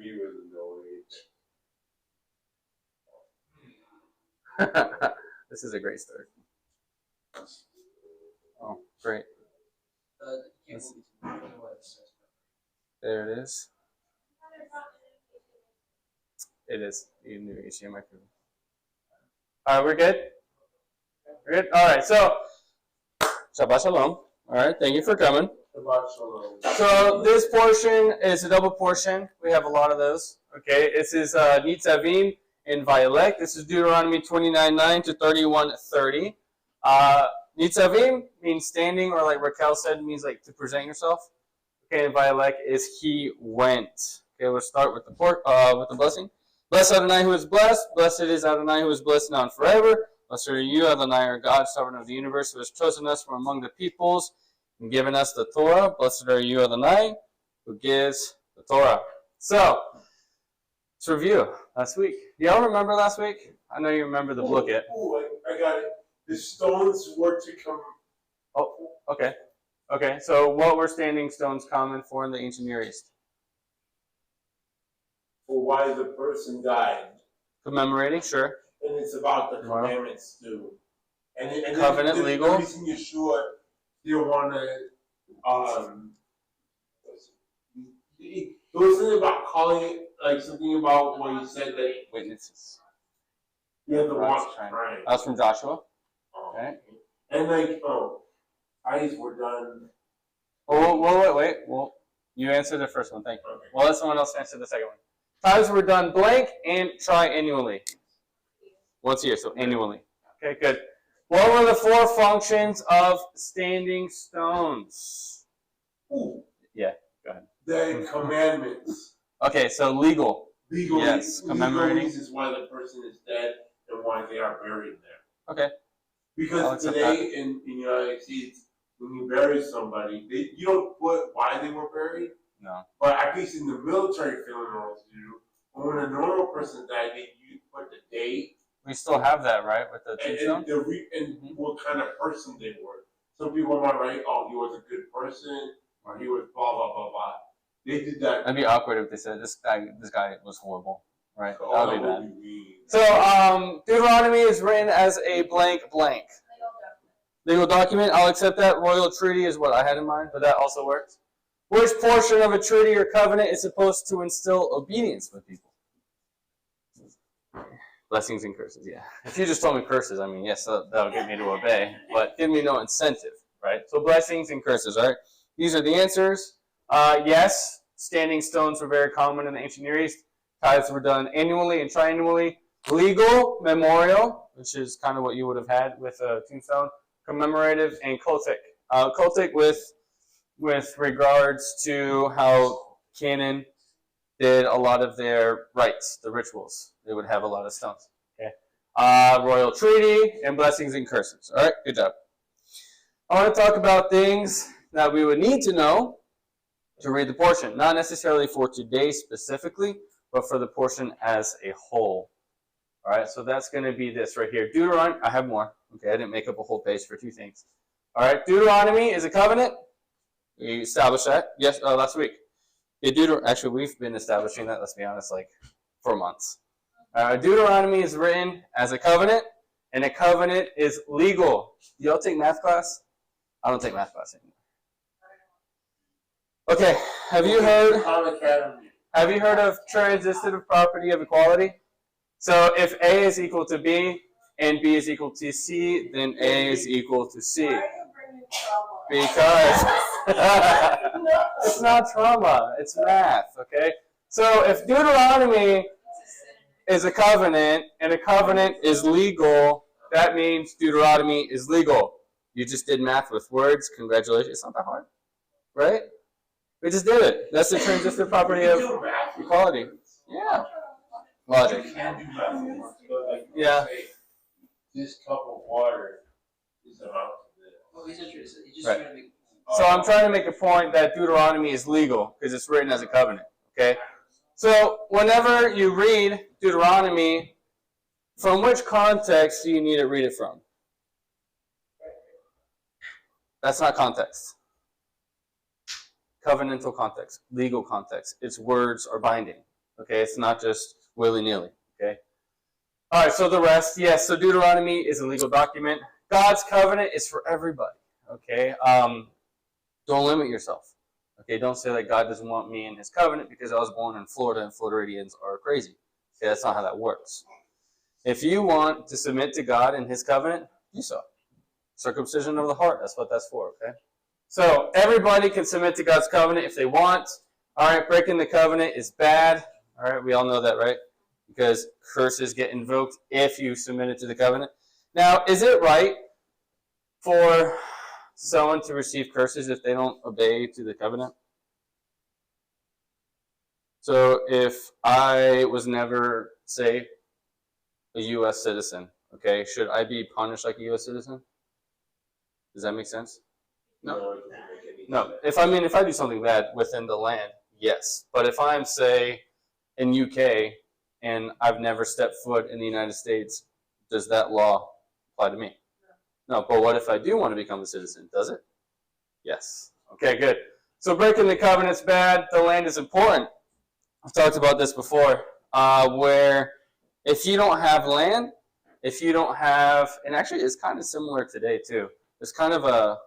agree with the no. This is a great start. Oh, great. There it is. It is. You knew HDMI. All right, we're good? We're good? All right, so Shabbat Shalom. All right, thank you for coming. Shabbat Shalom. So this portion is a double portion. We have a lot of those. Okay, this is Nitzavim and Vaielej. This is Deuteronomy 29:9 to 31:30. Nitzavim means standing, or like Raquel said, means like to present yourself. Okay, and Vaielej is he went. Okay, we'll start with the blessing. Blessed Adonai who is blessed. Blessed is Adonai who is blessed now and forever. Blessed are you, Adonai, our God, sovereign of the universe, who has chosen us from among the peoples and given us the Torah. Blessed are you, Adonai, who gives the Torah. So, let's review last week. Do y'all remember last week? I know you remember the book it. I got it. The stones were to come. Oh, okay. Okay, so what were standing stones common for in the ancient Near East? For why the person died. Commemorating, sure. And it's about the commandments too. And covenant then legal. The reason Yeshua still want to, there was something about calling, like something about what he said that witnesses. You have to watch. Right. That was from Joshua. Okay. And like, eyes were done. Oh, wait. Well, you answered the first one. Thank you. Okay. Well, let someone else answer the second one. Tithes were done blank and triannually. Once a year, so annually. Okay, good. What were the four functions of standing stones? Ooh. Yeah, go ahead. The commandments. Okay, so legal. Legal. Yes, commemorating. Legal reasons why the person is dead and why they are buried there. Okay. Because today in the United States, when you bury somebody, you don't put why they were buried. No. But at least in the military funerals, you do. But when a normal person died, you put the date. We still have that, right, with the tombstone? And what kind of person they were. Some people might write, oh, he was a good person, or he was blah, blah, blah, blah. They did that. That'd be awkward if they said, this guy was horrible, right? Oh, that would be bad. So, Deuteronomy is written as a blank. Legal document, I'll accept that. Royal treaty is what I had in mind, but that also works. Which portion of a treaty or covenant is supposed to instill obedience with people? Blessings and curses, yeah. If you just told me curses, I mean, yes, that'll get me to obey, but give me no incentive, right? So blessings and curses, all right? These are the answers. Yes, standing stones were very common in the ancient Near East. Tithes were done annually and triannually. Legal, memorial, which is kind of what you would have had with a tombstone. Commemorative and cultic. Cultic with regards to how Canaan did a lot of their rites, the rituals. They would have a lot of stones. Okay. Royal treaty and blessings and curses. All right, good job. I want to talk about things that we would need to know to read the portion. Not necessarily for today specifically, but for the portion as a whole. All right, so that's going to be this right here. Deuteronomy, I have more. Okay, I didn't make up a whole page for two things. All right, Deuteronomy is a covenant. We established that, yes, last week. Yeah, actually, we've been establishing that, let's be honest, like for months. Deuteronomy is written as a covenant, and a covenant is legal. Do y'all take math class? I don't take math class anymore. Okay, have you heard of transitive property of equality? So if A is equal to B and B is equal to C, then A is equal to C. Because it's not trauma, it's math, okay? So if Deuteronomy is a covenant and a covenant is legal, that means Deuteronomy is legal. You just did math with words. Congratulations. It's not that hard, right? We just did it. That's the transitive property of equality. Yeah. Logic. Yeah. This cup of water is about right. So I'm trying to make a point that Deuteronomy is legal because it's written as a covenant. Okay. So whenever you read Deuteronomy, from which context do you need to read it from? That's not context. Covenantal context, legal context. Its words are binding. Okay, it's not just willy-nilly. Okay. All right, so the rest, yes. So Deuteronomy is a legal document. God's covenant is for everybody. Okay. Don't limit yourself. Okay, don't say that God doesn't want me in his covenant because I was born in Florida and Floridians are crazy. Okay, that's not how that works. If you want to submit to God in his covenant, do so. Circumcision of the heart, that's what that's for, okay? So everybody can submit to God's covenant if they want. All right, breaking the covenant is bad. All right, we all know that, right? Because curses get invoked if you submit it to the covenant. Now, is it right for someone to receive curses if they don't obey to the covenant? So if I was never, say, a U.S. citizen, okay, should I be punished like a U.S. citizen? Does that make sense? No. No. If I do something bad within the land, yes. But if I'm, say, in UK and I've never stepped foot in the United States, does that law apply to me? No. But what if I do want to become a citizen? Does it? Yes. Okay, good. So breaking the covenant's bad. The land is important. I've talked about this before, where if you don't have land, if you don't have, and actually it's kind of similar today too. There's kind of a,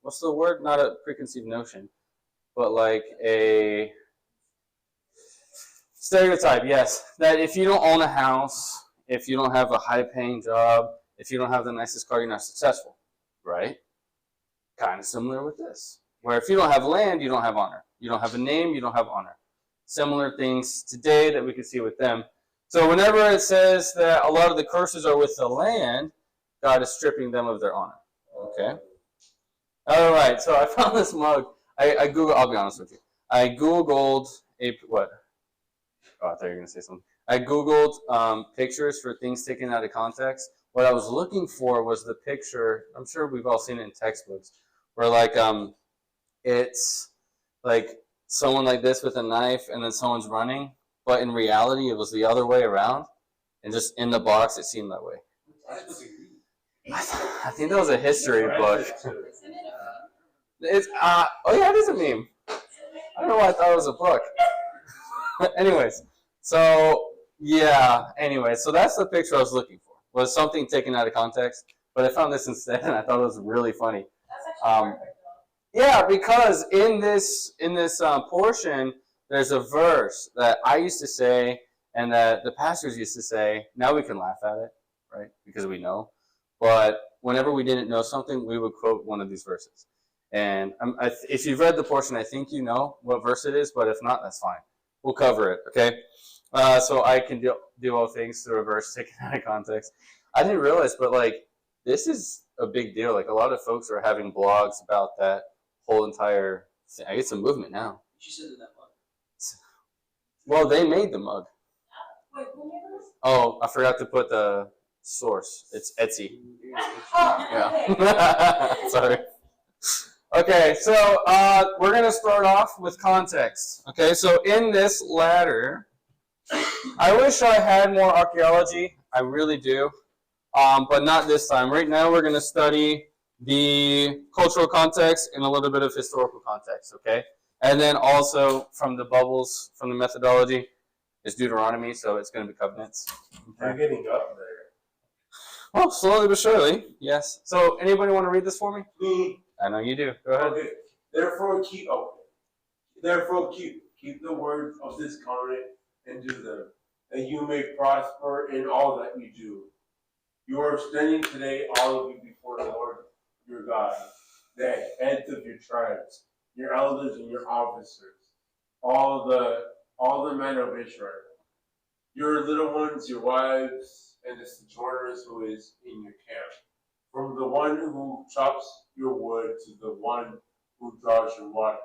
what's the word? Not a preconceived notion, but like a stereotype, yes. That if you don't own a house, if you don't have a high-paying job, if you don't have the nicest car, you're not successful, right? Kind of similar with this. Where if you don't have land, you don't have honor. You don't have a name, you don't have honor. Similar things today that we can see with them. So whenever it says that a lot of the curses are with the land, God is stripping them of their honor. Okay? All right, so I found this mug. I Googled, I'll be honest with you. I Googled what? Oh, I thought you were going to say something. I Googled pictures for things taken out of context. What I was looking for was the picture, I'm sure we've all seen it in textbooks, where like it's like someone like this with a knife and then someone's running, but in reality it was the other way around, and just in the box it seemed that way. I think that was a history book. It's oh yeah, it is a meme. I don't know why I thought it was a book. Anyways, so yeah. Anyway, so that's the picture I was looking for. Was something taken out of context, but I found this instead, and I thought it was really funny. Yeah, because in this portion, there's a verse that I used to say, and that the pastors used to say. Now we can laugh at it, right? Because we know. But whenever we didn't know something, we would quote one of these verses. And if you've read the portion, I think you know what verse it is. But if not, that's fine. We'll cover it, okay? So I can do all things through a verse taken out of context. I didn't realize, but like this is a big deal. Like a lot of folks are having blogs about that whole entire thing. I guess a movement now. She said that mug. Well, they made the mug. Wait, who made this? Oh, I forgot to put the source. It's Etsy. Oh, Yeah. Sorry. Okay, so we're going to start off with context. Okay, so in this ladder, I wish I had more archaeology. I really do. But not this time. Right now we're going to study the cultural context and a little bit of historical context, okay? And then also from the bubbles, from the methodology, is Deuteronomy, so it's going to be covenants. You're getting up there. Well, slowly but surely, yes. So anybody want to read this for me? Me. I know you do. Go ahead. Okay. Therefore keep the words of this covenant and do them, that you may prosper in all that you do. You are standing today, all of you, before the Lord your God, the heads of your tribes, your elders and your officers, all the men of Israel, your little ones, your wives, and the sojourners who is in your camp, from the one who chops your wood to the one who draws your water,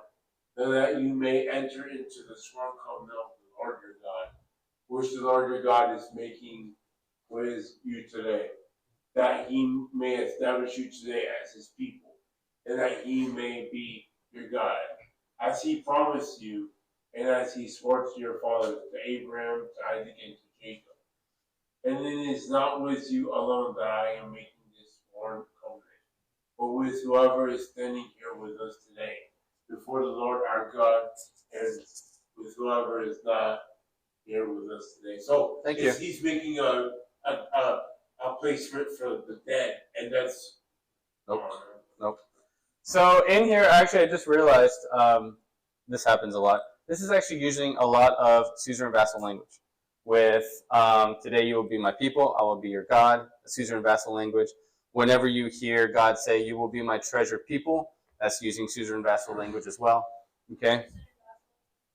so that you may enter into the strong covenant of the Lord your God, which the Lord your God is making with you today, that he may establish you today as his people, and that he may be your God, as he promised you, and as he swore to your fathers, to Abraham, to Isaac, and to Jacob. And it is not with you alone that I am making this sworn covenant, but with whoever is standing here with us today, before the Lord our God, and with whoever is not here with us today. So Thank you. he's making a placement for the dead, and that's Nope. So in here, actually, I just realized this happens a lot. This is actually using a lot of Caesar and vassal language. With today you will be my people, I will be your God, the Caesar and vassal language. Whenever you hear God say, you will be my treasured people, that's using Caesar and vassal language as well. Okay?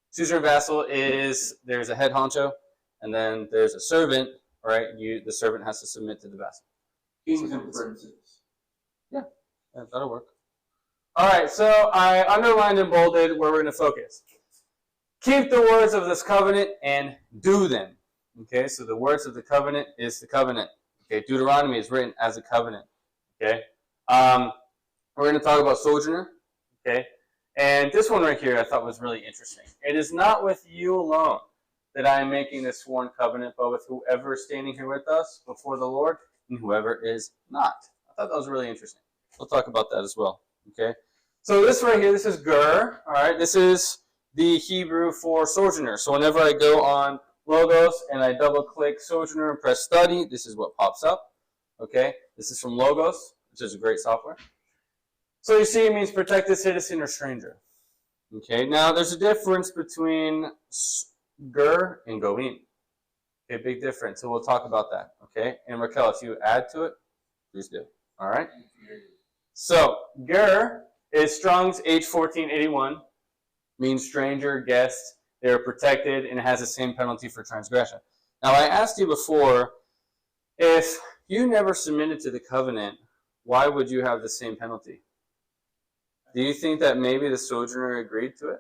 Caesar and vassal is, there's a head honcho, and then there's a servant, right? The servant has to submit to the vassal. kings and princes. Yeah, that'll work. All right, so I underlined and bolded where we're going to focus. Keep the words of this covenant and do them. Okay, so the words of the covenant is the covenant. Okay, Deuteronomy is written as a covenant. Okay, we're going to talk about sojourner. Okay, and this one right here I thought was really interesting. It is not with you alone that I am making this sworn covenant, but with whoever is standing here with us before the Lord and whoever is not. I thought that was really interesting. We'll talk about that as well. Okay, so this right here, this is ger. All right, this is the Hebrew for sojourner. So whenever I go on Logos and I double click sojourner and press study, this is what pops up. Okay, this is from Logos, which is a great software. So you see it means protected citizen or stranger. Okay, now there's a difference between ger and goim. Okay, big difference. So we'll talk about that. Okay, and Raquel, if you add to it, please do. All right. So ger is Strong's H1481, means stranger, guest. They are protected, and it has the same penalty for transgression. Now, I asked you before, if you never submitted to the covenant, why would you have the same penalty? Do you think that maybe the sojourner agreed to it?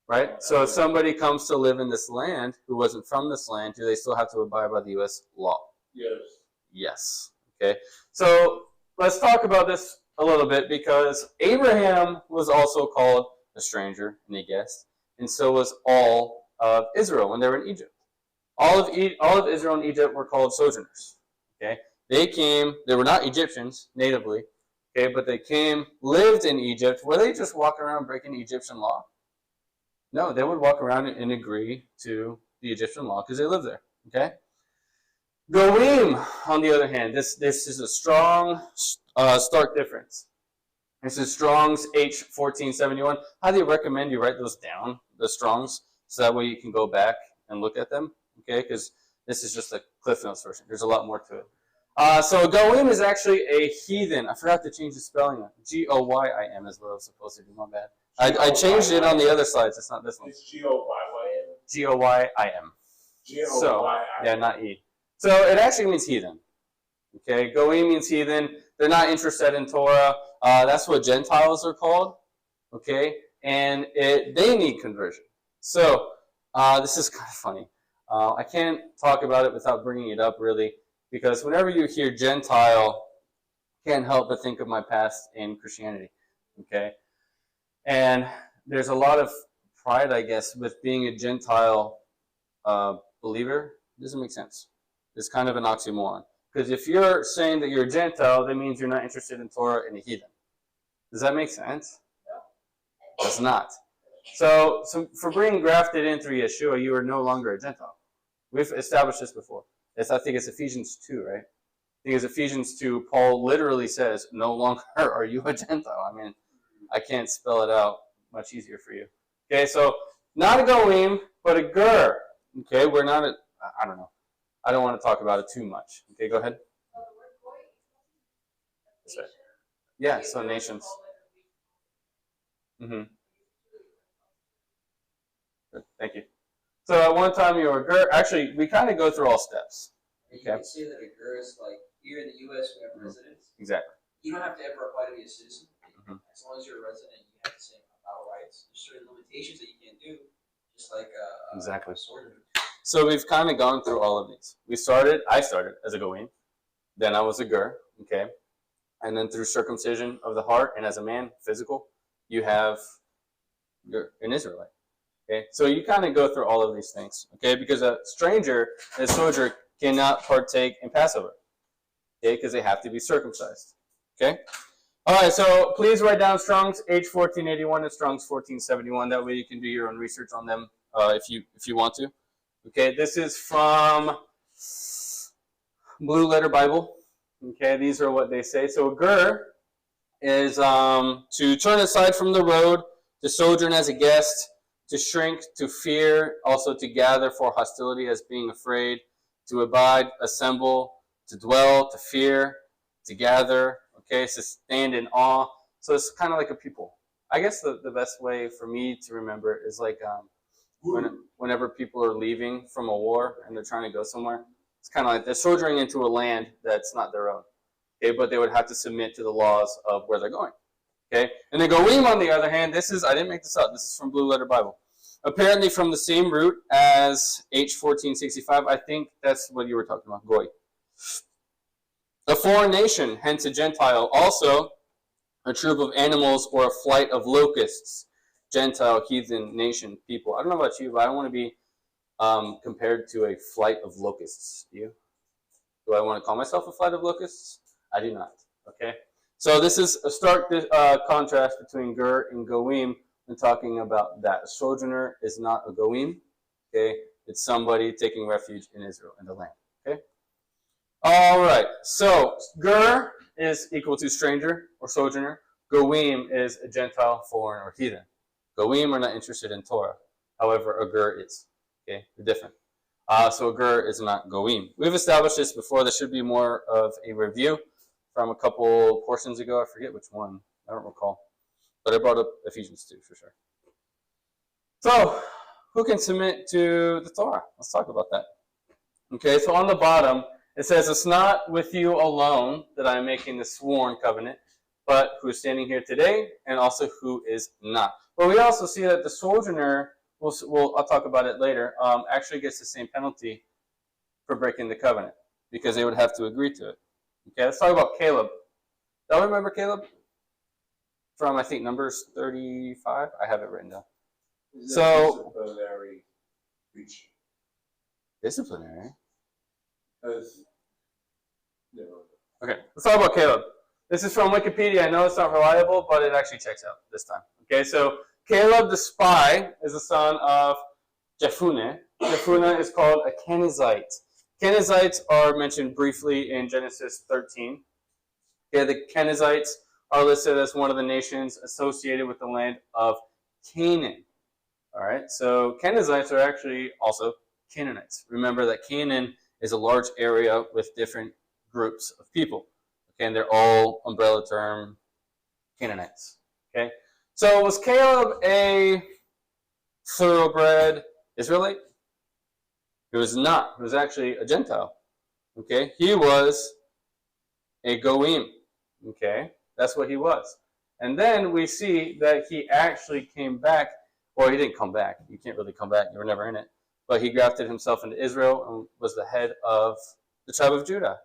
Right? So if somebody comes to live in this land who wasn't from this land, do they still have to abide by the U.S. law? Yes. Yes. Okay. So let's talk about this a little bit, because Abraham was also called a stranger and a guest, and so was all of Israel when they were in Egypt. All of Israel and Egypt were called sojourners. Okay, they were not Egyptians natively, okay, but they lived in Egypt. Were they just walking around breaking Egyptian law? No, they would walk around and agree to the Egyptian law because they lived there. Okay. Goim, on the other hand, this is a strong, stark difference. This is Strong's H1471. Highly recommend you write those down, the Strongs, so that way you can go back and look at them, okay? Because this is just a Cliff Notes version. There's a lot more to it. So Goim is actually a heathen. I forgot to change the spelling. Goyim is what I was supposed to do. My bad. I changed it on the other slides. It's not this one. It's Goyim. Goyim. So, yeah, not E. So it actually means heathen. Okay, Goim means heathen. They're not interested in Torah. That's what Gentiles are called. Okay, and they need conversion. So this is kind of funny. I can't talk about it without bringing it up, really, because whenever you hear Gentile, I can't help but think of my past in Christianity. Okay, and there's a lot of pride, I guess, with being a Gentile believer. It doesn't make sense. It's kind of an oxymoron. Because if you're saying that you're a Gentile, that means you're not interested in Torah and a heathen. Does that make sense? No. It does not. So for being grafted in through Yeshua, you are no longer a Gentile. We've established this before. I think it's Ephesians 2, right? I think it's Ephesians 2. Paul literally says, no longer are you a Gentile. I mean, I can't spell it out much easier for you. Okay, so not a Goim, but a Ger. Okay, we're not a, I don't know. I don't want to talk about it too much. Okay, go ahead. That's right. Yeah, so nations. Good. Thank you. So at one time you were a ger. Actually, we kind of go through all steps. You can say that a ger is like, here in the U.S. we have residents. Exactly. You don't have to ever apply to be a citizen. As long as you're a resident, you have the same rights. There's certain limitations that you can't do, just like exactly. a sojourner. So we've kind of gone through all of these. I started as a Goim, then I was a ger, okay? And then through circumcision of the heart and as a man, physical, you have an Israelite, okay? So you kind of go through all of these things, okay? Because a stranger and a sojourner cannot partake in Passover, okay? Because they have to be circumcised, okay? All right, so please write down Strong's H1481 and Strong's 1471. That way you can do your own research on them if you want to. Okay, this is from Blue Letter Bible. Okay, these are what they say. So gur is to turn aside from the road, to sojourn as a guest, to shrink, to fear, also to gather for hostility as being afraid, to abide, assemble, to dwell, to fear, to gather. Okay, so stand in awe. So it's kind of like a people. I guess the best way for me to remember it is like whenever people are leaving from a war and they're trying to go somewhere, it's kind of like they're sojourning into a land that's not their own. Okay, but they would have to submit to the laws of where they're going. Okay, and the goyim, on the other hand, this is, I didn't make this up, this is from Blue Letter Bible. Apparently from the same root as H1465, I think that's what you were talking about, goy. A foreign nation, hence a Gentile, also a troop of animals or a flight of locusts, Gentile, heathen, nation, people. I don't know about you, but I don't want to be compared to a flight of locusts. Do you? Do I want to call myself a flight of locusts? I do not. Okay? So this is a stark contrast between gur and goyim when talking about that. A sojourner is not a goyim. Okay? It's somebody taking refuge in Israel, in the land. Okay? All right. So gur is equal to stranger or sojourner. Goyim is a Gentile, foreign, or heathen. Goyim are not interested in Torah. However, a gur is. Okay? They're different. So a gur is not goyim. We've established this before. There should be more of a review from a couple portions ago. I forget which one. I don't recall. But I brought up Ephesians 2 for sure. So, who can submit to the Torah? Let's talk about that. Okay, so on the bottom, it says, it's not with you alone that I am making the sworn covenant, but who is standing here today, and also who is not. But we also see that the sojourner, I'll talk about it later, actually gets the same penalty for breaking the covenant, because they would have to agree to it. Okay, let's talk about Caleb. Do you remember Caleb? From, I think, Numbers 35? I have it written down. So, disciplinary preaching. Disciplinary? Okay, let's talk about Caleb. This is from Wikipedia. I know it's not reliable, but it actually checks out this time. Okay, so Caleb the spy is the son of Jephunneh. Jephunneh is called a Kenizzite. Kenizzites are mentioned briefly in Genesis 13. Okay, the Kenizzites are listed as one of the nations associated with the land of Canaan. All right, so Kenizzites are actually also Canaanites. Remember that Canaan is a large area with different groups of people. Okay, and they're all umbrella term Canaanites. Okay, so was Caleb a thoroughbred Israelite? He was not. He was actually a Gentile. Okay, he was a goyim. Okay, that's what he was. And then we see that he actually came back. Well, he didn't come back. You can't really come back. You were never in it. But he grafted himself into Israel and was the head of the tribe of Judah.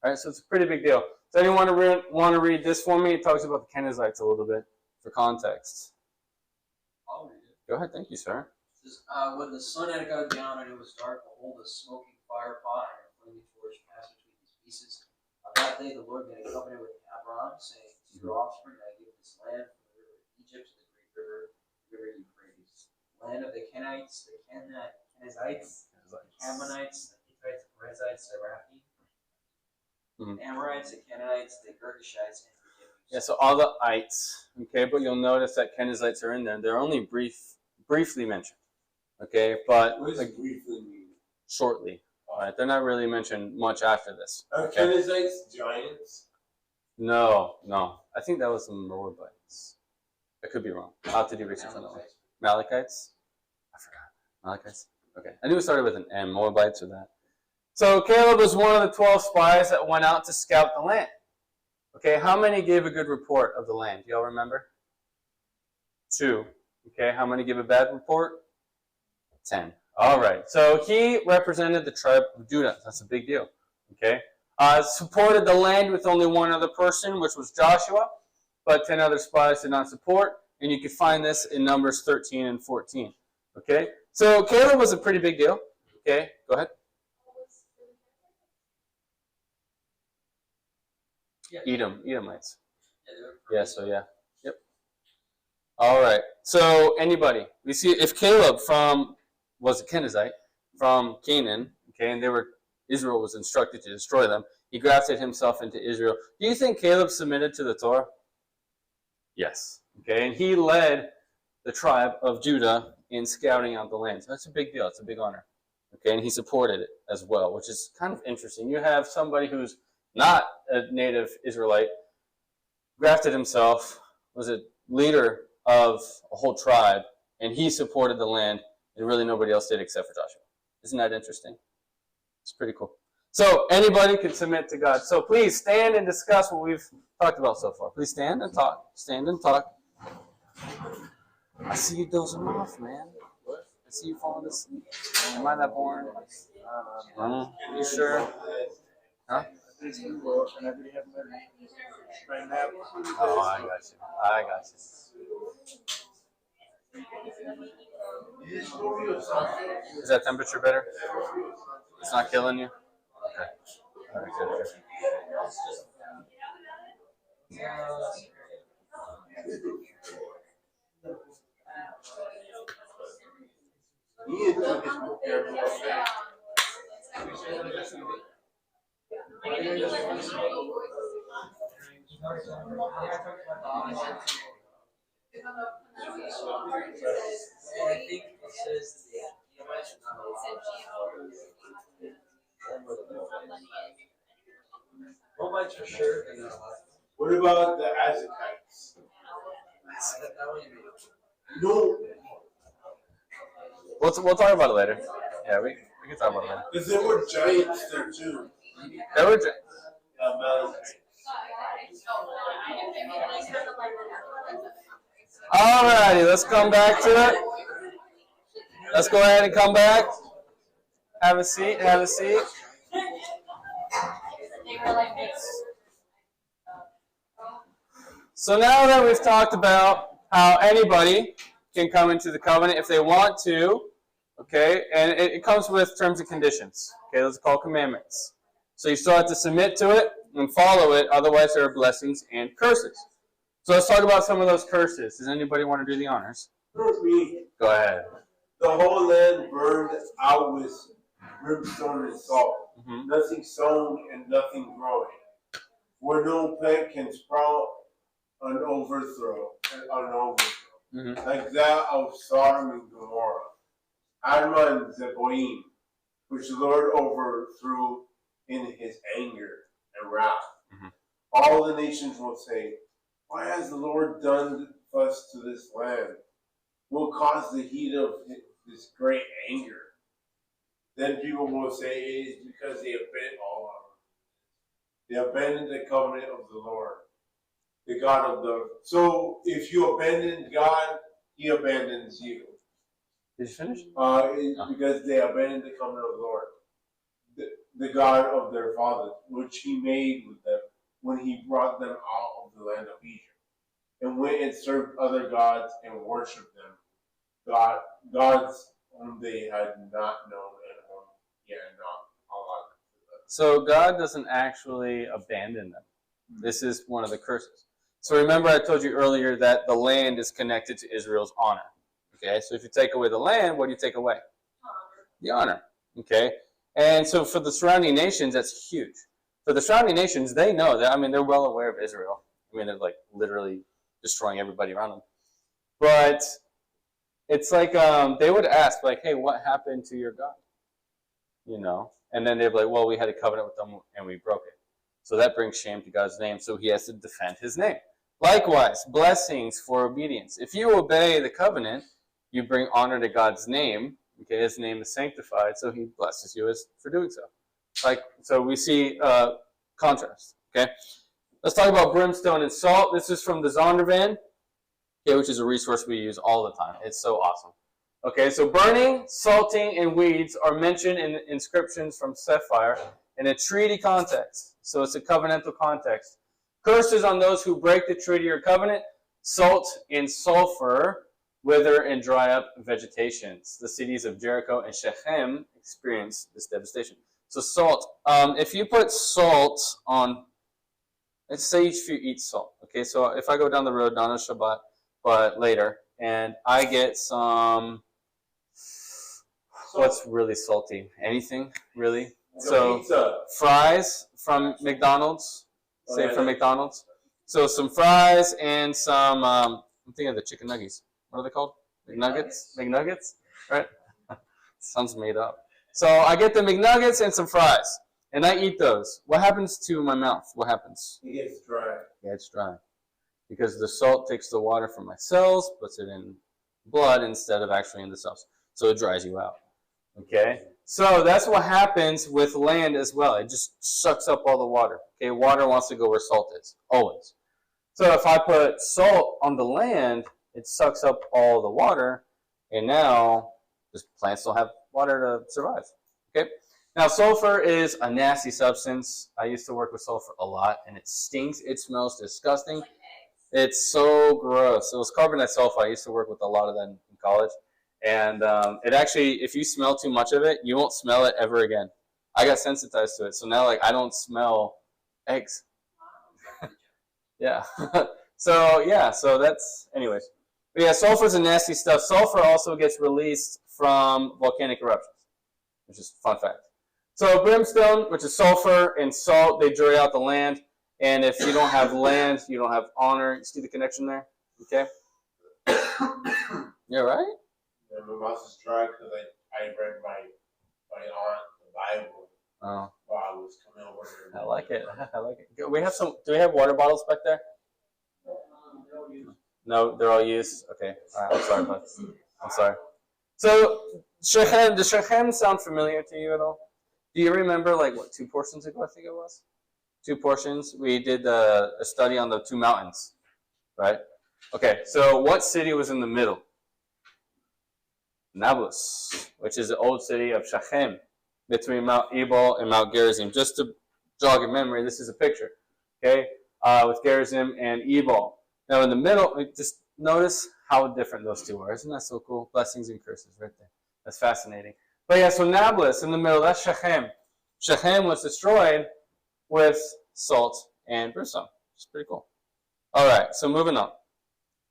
All right, so it's a pretty big deal. Does anyone want to read this for me? It talks about the Kenizzites a little bit for context. I'll read it. Go ahead. Thank you, sir. It says, when the sun had gone down and it was dark, behold, a smoking fire pot and a flaming torch passed between these pieces. On that day, the Lord made a covenant with Abraham, saying, to your offspring I give this land from the river of Egypt to the great river Euphrates. Land of the Kenites, the Kenizzites, the Ammonites, the Hittites, the Perizzites, the Raphi, the Amorites, the Canaanites, the Girgashites, and the Jebusites. Yeah, so all the ites. Okay, but you'll notice that Kenizzites are in there. They're only briefly mentioned. Okay, but what does briefly mean? Shortly. All right, they're not really mentioned much after this. Are Kenizzites giants? No. I think that was the Moabites. I could be wrong. I'll have to do research on that one. Amalekites? I forgot. Amalekites? Okay. I knew it started with an M. Moabites or that. So Caleb was one of the 12 spies that went out to scout the land. Okay, how many gave a good report of the land? Do y'all remember? 2. Okay, how many give a bad report? 10. All right, so he represented the tribe of Judah. That's a big deal. Okay, supported the land with only one other person, which was Joshua, but 10 other spies did not support, and you can find this in Numbers 13 and 14. Okay, so Caleb was a pretty big deal. Okay, go ahead. Edomites. Yeah, so yeah. Yep. All right. So anybody, we see if Caleb from was a Kenizzite from Canaan, okay, and Israel was instructed to destroy them. He grafted himself into Israel. Do you think Caleb submitted to the Torah? Yes. Okay, and he led the tribe of Judah in scouting out the land. So that's a big deal. It's a big honor. Okay, and he supported it as well, which is kind of interesting. You have somebody who's not a native Israelite, grafted himself, was a leader of a whole tribe, and he supported the land, and really nobody else did except for Joshua. Isn't that interesting? It's pretty cool. So anybody can submit to God. So please stand and discuss what we've talked about so far. Please stand and talk. Stand and talk. I see you dozing off, man. I see you falling asleep. Am I that boring? You sure? Huh? Oh, I got you. I got you. Is that temperature better? It's not killing you? Okay. All right, good. I think it says Moabites for sure. What about the Azakites? No, We'll talk about it later. Yeah, we can talk about it later. because there were giants there too. There were Amalekites. Alrighty, let's come back to it. Let's go ahead and come back. Have a seat, have a seat. So now that we've talked about how anybody can come into the covenant if they want to, okay, and it comes with terms and conditions. Okay, those are called commandments. So you still have to submit to it and follow it, otherwise there are blessings and curses. So let's talk about some of those curses. Does anybody want to do the honors? Me. Go ahead. The whole land burned out with brimstone and salt. Mm-hmm. Nothing sown and nothing growing. Where no plant can sprout an overthrow. Mm-hmm. Like that of Sodom and Gomorrah. Admah and Zeboim, which the Lord overthrew in his anger and wrath. Mm-hmm. All the nations will say, why has the Lord done thus to this land? Will cause the heat of this great anger. Then people will say it is because they abandoned the covenant of the Lord, the God of the. So if you abandon God, He abandons you. Did you finish? Because they abandoned the covenant of the Lord, the God of their fathers, which He made with them when He brought them out of the land of Egypt, and went and served other gods and worshipped them, gods whom they had not known and whom He had not allowed them. So God doesn't actually abandon them. This is one of the curses. So remember I told you earlier that the land is connected to Israel's honor. Okay, so if you take away the land, what do you take away? The honor. Okay, and so for the surrounding nations, that's huge. For the surrounding nations, they know that, I mean, they're well aware of Israel. I mean, they're like literally destroying everybody around them. But it's like they would ask, like, hey, what happened to your God? You know? And then they'd be like, well, we had a covenant with them and we broke it. So that brings shame to God's name, so he has to defend his name. Likewise, blessings for obedience. If you obey the covenant, you bring honor to God's name. Okay, his name is sanctified, so he blesses you for doing so. So we see contrast. Okay, let's talk about brimstone and salt. This is from the Zondervan, okay, which is a resource we use all the time. It's so awesome. Okay, so burning, salting, and weeds are mentioned in inscriptions from Sapphire in a treaty context. So it's a covenantal context. Curses on those who break the treaty or covenant, salt and sulfur wither and dry up vegetations. The cities of Jericho and Shechem experienced this devastation. So salt, if you put salt on, let's say if you eat salt, okay, so if I go down the road, not on Shabbat, but later, and I get some, What's really salty? Anything, really? So So, pizza. fries from McDonald's. Say Okay. from McDonald's. So some fries and some, I'm thinking of the chicken nuggets. What are they called? McNuggets? McNuggets? Right? Sounds made up. So I get the McNuggets and some fries, and I eat those. What happens to my mouth? What happens? It gets dry. Yeah, it's dry. Because the salt takes the water from my cells, puts it in blood instead of actually in the cells. So it dries you out. Okay? So that's what happens with land as well. It just sucks up all the water. Okay? Water wants to go where salt is, always. So if I put salt on the land, it sucks up all the water, and now the plants don't have water to survive. Okay? Now, sulfur is a nasty substance. I used to work with sulfur a lot, and it stinks. It smells disgusting. It's so gross. It was carbonate sulfide. I used to work with a lot of that in college. And it actually, if you smell too much of it, you won't smell it ever again. I got sensitized to it. So now, I don't smell eggs. Yeah. So that's, anyways. But yeah, sulfur is a nasty stuff. Sulfur also gets released from volcanic eruptions, which is a fun fact. So brimstone, which is sulfur and salt, they dry out the land. And if you don't have land, you don't have honor. You see the connection there? Okay? You all right? And my mouth is dry because I read my aunt the Bible Oh, while I was coming over here. I like it. I like it. Do we have water bottles back there? No, they're all used. Okay. All right. I'm sorry, bud. I'm sorry. So Shechem, does Shechem sound familiar to you at all? Do you remember 2 portions ago? I think it was 2 portions. We did a study on the 2 mountains, right? Okay. So what city was in the middle? Nablus, which is the old city of Shechem, between Mount Ebal and Mount Gerizim. Just to jog your memory, this is a picture, okay, with Gerizim and Ebal. Now in the middle, just notice how different those 2 are. Isn't that so cool? Blessings and curses right there. That's fascinating. But yeah, so Nablus in the middle, that's Shechem. Shechem was destroyed with salt and brimstone. It's pretty cool. All right, so moving on.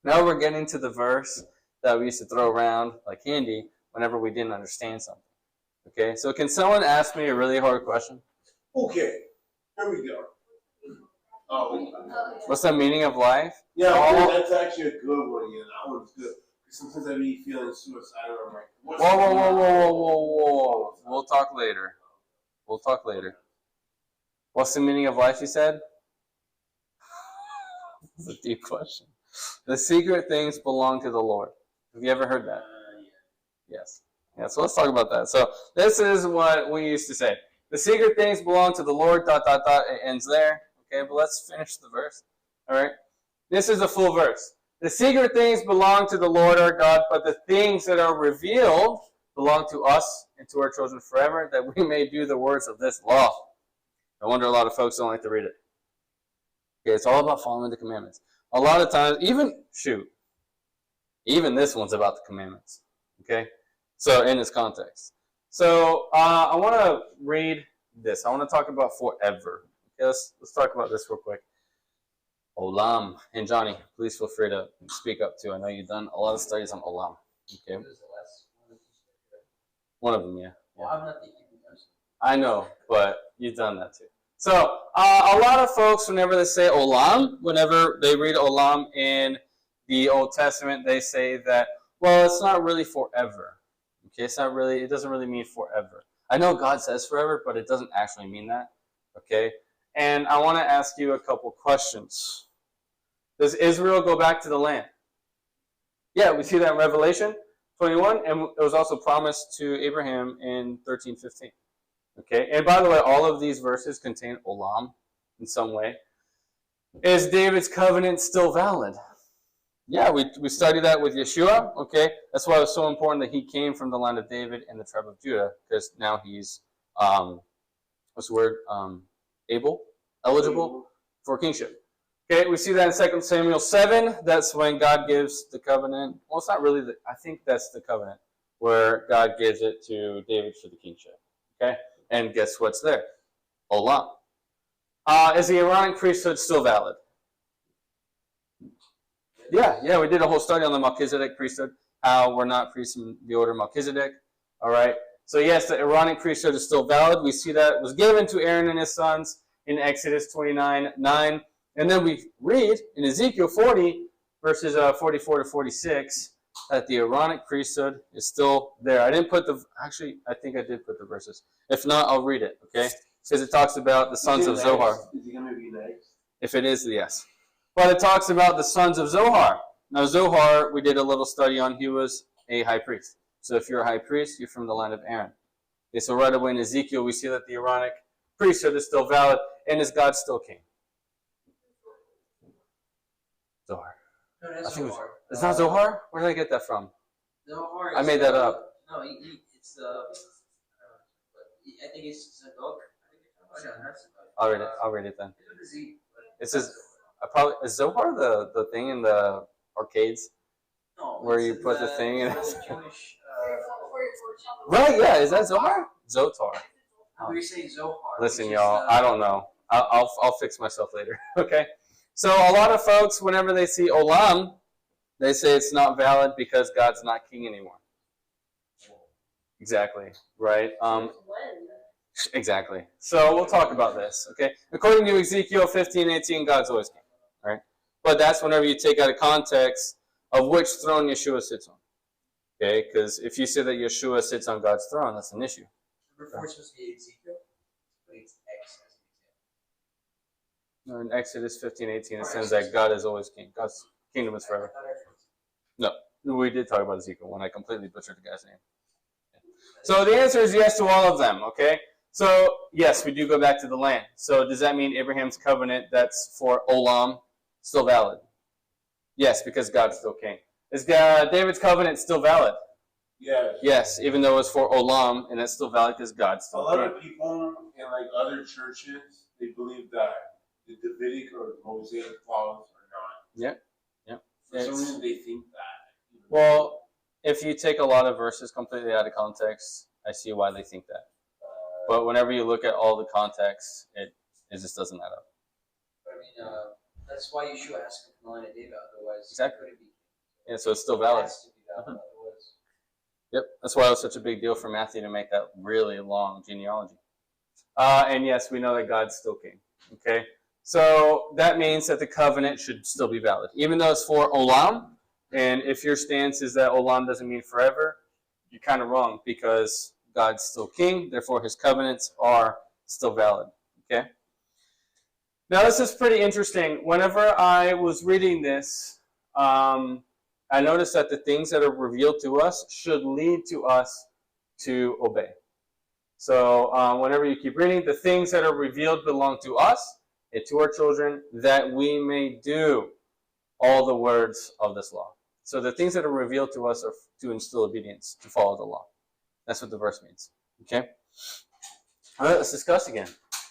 Now we're getting to the verse that we used to throw around like candy whenever we didn't understand something. Okay, so can someone ask me a really hard question? Okay, here we go. Oh, What's the meaning of life? yeah, Oh. that's actually a good one. Yeah, that one's good. Sometimes I be feeling suicidal. I'm like, what's Whoa. We'll talk later. What's the meaning of life, you said? That's a deep question. The secret things belong to the Lord. Have you ever heard that? Yes. Yeah, so let's talk about that. So this is what we used to say. The secret things belong to the Lord, ... It ends there. Okay, but let's finish the verse. All right? This is the full verse. The secret things belong to the Lord our God, but the things that are revealed belong to us and to our children forever, that we may do the words of this law. No wonder a lot of folks don't like to read it. Okay, it's all about following the commandments. A lot of times, even this one's about the commandments. Okay? So, in this context. So, I want to read this. I want to talk about forever. Okay, let's talk about this real quick. Olam. And Johnny, please feel free to speak up too. I know you've done a lot of studies on Olam. Okay? What is the last one? One of them, yeah. Well, I'm not the Hebrew person. I know, but you've done that too. So, a lot of folks, whenever they say Olam, whenever they read Olam in the Old Testament, they say that, well, it's not really forever. Okay, it doesn't really mean forever. I know God says forever, but it doesn't actually mean that. Okay? And I want to ask you a couple questions. Does Israel go back to the land? Yeah, we see that in Revelation 21, and it was also promised to Abraham in 13:15. Okay, and by the way, all of these verses contain Olam in some way. Is David's covenant still valid? Yeah, we studied that with Yeshua. Okay, that's why it was so important that he came from the land of David and the tribe of Judah, because now he's what's the word? Eligible for kingship. Okay, we see that in 2 Samuel 7. That's when God gives the covenant. Well, it's not really I think that's the covenant where God gives it to David for the kingship. Okay, and guess what's there? Olam. Is the Aaronic priesthood still valid? Yeah, we did a whole study on the Melchizedek priesthood, how we're not priests in the order of Melchizedek. All right, So yes, the Aaronic priesthood is still valid. We see that it was given to Aaron and his sons in Exodus 29:9. And then we read in Ezekiel 40, verses 44 to 46, that the Aaronic priesthood is still there. I didn't put actually, I think I did put the verses. If not, I'll read it, okay? Because it talks about the sons of Zohar. Is he going to be next? If it is, yes. But it talks about the sons of Zohar. Now, Zohar, we did a little study on. He was a high priest. So if you're a high priest, you're from the land of Aaron. Okay, so right away in Ezekiel, we see that the Aaronic priesthood is still valid, and is God still king? Zohar. No, that's Zohar. It's not Zohar? Where did I get that from? Zohar. I made that up. No, it's the. I think it's Zadok. I'll read it then. It says, is Zohar the thing in the arcades? No, where you put the thing in? Jewish. Right, yeah, is that Zohar? Zotar. We say Zohar. Listen, y'all, I don't know. I'll fix myself later. Okay. So a lot of folks, whenever they see Olam, they say it's not valid because God's not king anymore. Exactly. Right. Exactly. So we'll talk about this. Okay. According to Ezekiel 15:18, God's always king. Right. But that's whenever you take out of context of which throne Yeshua sits on. Okay. Because if you say that Yeshua sits on God's throne, that's an issue. Number 4 is supposed to be Ezekiel, but it's X as an example. In Exodus 15:18, it says that God is always king. God's kingdom is forever. No, we did talk about Ezekiel when I completely butchered the guy's name. So the answer is yes to all of them, okay? So, yes, we do go back to the land. So does that mean Abraham's covenant that's for Olam still valid? Yes, because God's still king. Is David's covenant still valid? Yes. Yes, even though it's for Olam, and it's still valid because God's still king. A lot of people in like other churches, they believe that the Davidic or Mosaic laws are not. Yep. For some reason, they think that. Well, if you take a lot of verses completely out of context, I see why they think that. But whenever you look at all the context, it just doesn't add up. I mean, that's why Yeshua has to come from the line of David, otherwise Exactly. it couldn't be. Yeah, so it's still valid. It has to be valid, otherwise. Yep, that's why it was such a big deal for Matthew to make that really long genealogy. And yes, we know that God's still king. Okay, so that means that the covenant should still be valid, even though it's for Olam. And if your stance is that Olam doesn't mean forever, you're kind of wrong because God's still king, therefore his covenants are still valid. Okay. Now this is pretty interesting. Whenever I was reading this, I noticed that the things that are revealed to us should lead to us to obey. So whenever you keep reading, the things that are revealed belong to us and to our children, that we may do all the words of this law. So the things that are revealed to us are to instill obedience, to follow the law. That's what the verse means. Okay? All right, let's discuss again.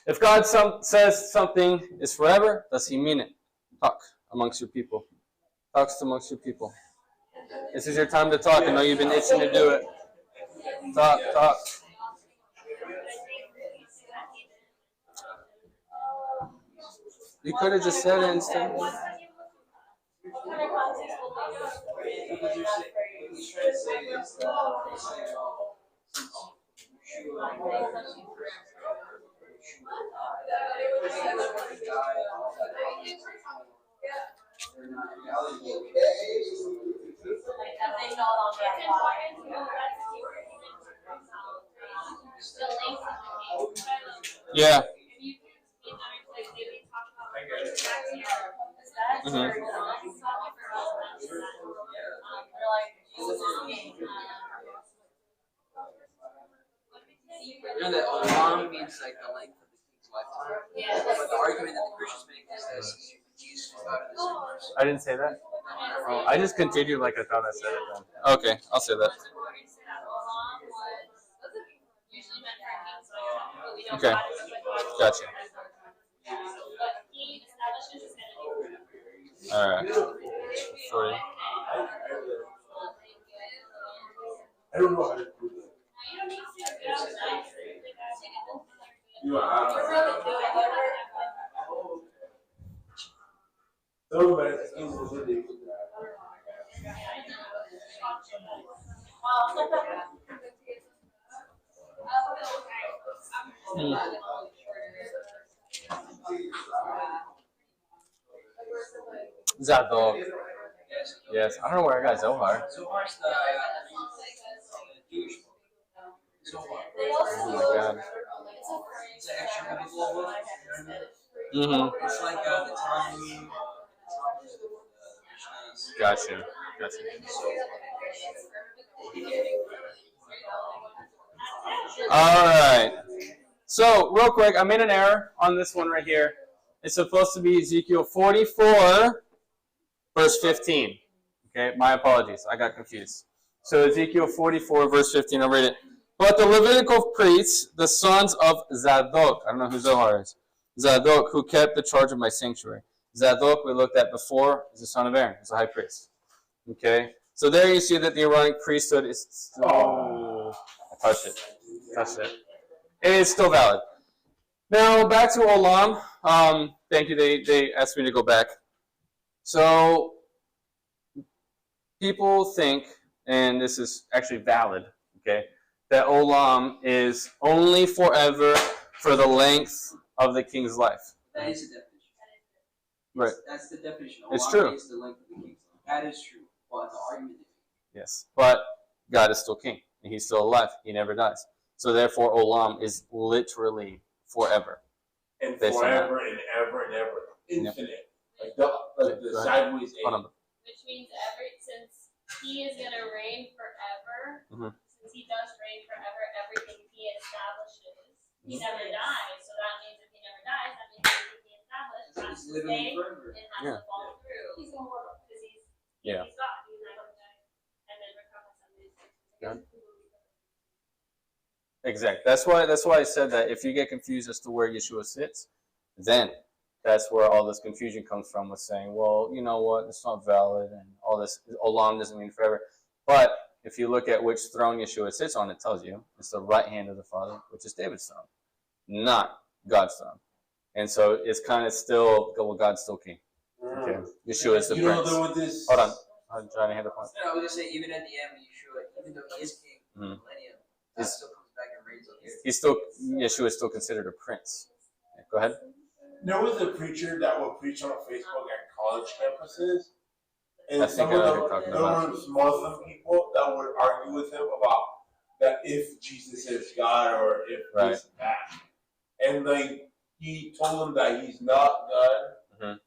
If God says something is forever, does he mean it? Talk amongst your people. Talk amongst your people. This is your time to talk. I know you've been itching to do it. Talk. You could have just said it instead. Yeah. Mm-hmm. You know that Olam means like the length of the king's lifetime. But the argument that the Christians make is this: Jesus was God in the same verse. I didn't say that. Oh, I just continued like I thought I said it then. Okay, I'll say that. Okay, gotcha. All right. Sorry. I don't know how to do that. You are. No, but it's easy. Zadok. Yes, I don't know where I got Zohar. Zohar's the Jewish book. Zohar. Oh my God. It's an extra biblical book. Mm-hmm. It's like the Talmud. Gotcha. All right. So, real quick, I made an error on this one right here. It's supposed to be Ezekiel 44, verse 15. Okay, my apologies. I got confused. So, Ezekiel 44, verse 15, I'll read it. But the Levitical priests, the sons of Zadok, I don't know who Zohar is, Zadok, who kept the charge of my sanctuary. Zadok, we looked at before, is the son of Aaron, he's the high priest. Okay, so there you see that the Aaronic priesthood is still... Oh, I touched it. It is still valid. Now, back to Olam. Thank you, they asked me to go back. So, people think, and this is actually valid, okay, that Olam is only forever for the length of the king's life. That is the definition. Right. That's the definition. It's Olam true. is the length of the king's life. That is true. But the argument is... Yes, but God is still king, and he's still alive. He never dies. So therefore, Olam is literally forever. And forever and ever and ever. Infinite. Yep. Like the sideways A. Which means since he is going to reign forever, since he does reign forever, everything he establishes, he never dies. So that means if he never dies, that means everything he established has to stay and has to fall through. He's immortal. Because he's God. He's not going to die. And then recover something. Exactly. That's why I said that if you get confused as to where Yeshua sits, then that's where all this confusion comes from, with saying, well, you know what, it's not valid, and all this, Olam doesn't mean forever. But if you look at which throne Yeshua sits on, it tells you it's the right hand of the Father, which is David's throne, not God's throne. And so it's kind of still, well, God's still king. Okay. Yeshua is the prince. Hold on. I'm trying to hit a point. No, I was going to say, even at the end, Yeshua, even though he is king for the millennium, God still comes back and reigns on the earth. Yeshua is still considered a prince. Yeah, go ahead. There was a preacher that would preach on Facebook at college campuses, and I some think of I know who you're talking about. there were Muslim people that would argue with him about that if Jesus is God or if this and that, and like he told them that he's not God,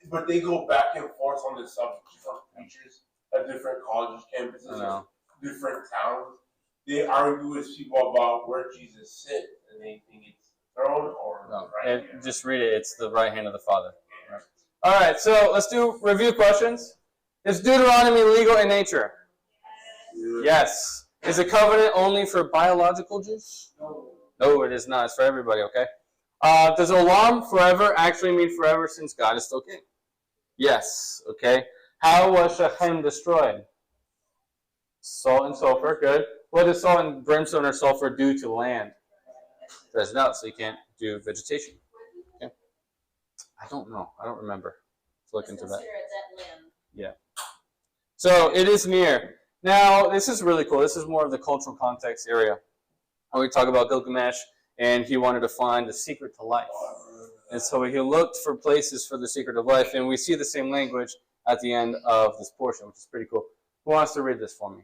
but they go back and forth on this subject from preachers at different college campuses, different towns. They argue with people about where Jesus sits, and they think it's throne or right hand. Just read it. It's the right hand of the Father. Right. All right, so let's do review questions. Is Deuteronomy legal in nature? Yes. Is a covenant only for biological Jews? No, it is not. It's for everybody, okay? Does Olam forever actually mean forever since God is still king? Yes, okay. How was Shechem destroyed? Salt and sulfur, good. What does salt and brimstone or sulfur do to land? It does not, so you can't do vegetation. Okay. I don't know. I don't remember. Let's look into that. Yeah. So it is near. Now, this is really cool. This is more of the cultural context area. When we talk about Gilgamesh, and he wanted to find the secret to life. And so he looked for places for the secret of life, and we see the same language at the end of this portion, which is pretty cool. Who wants to read this for me?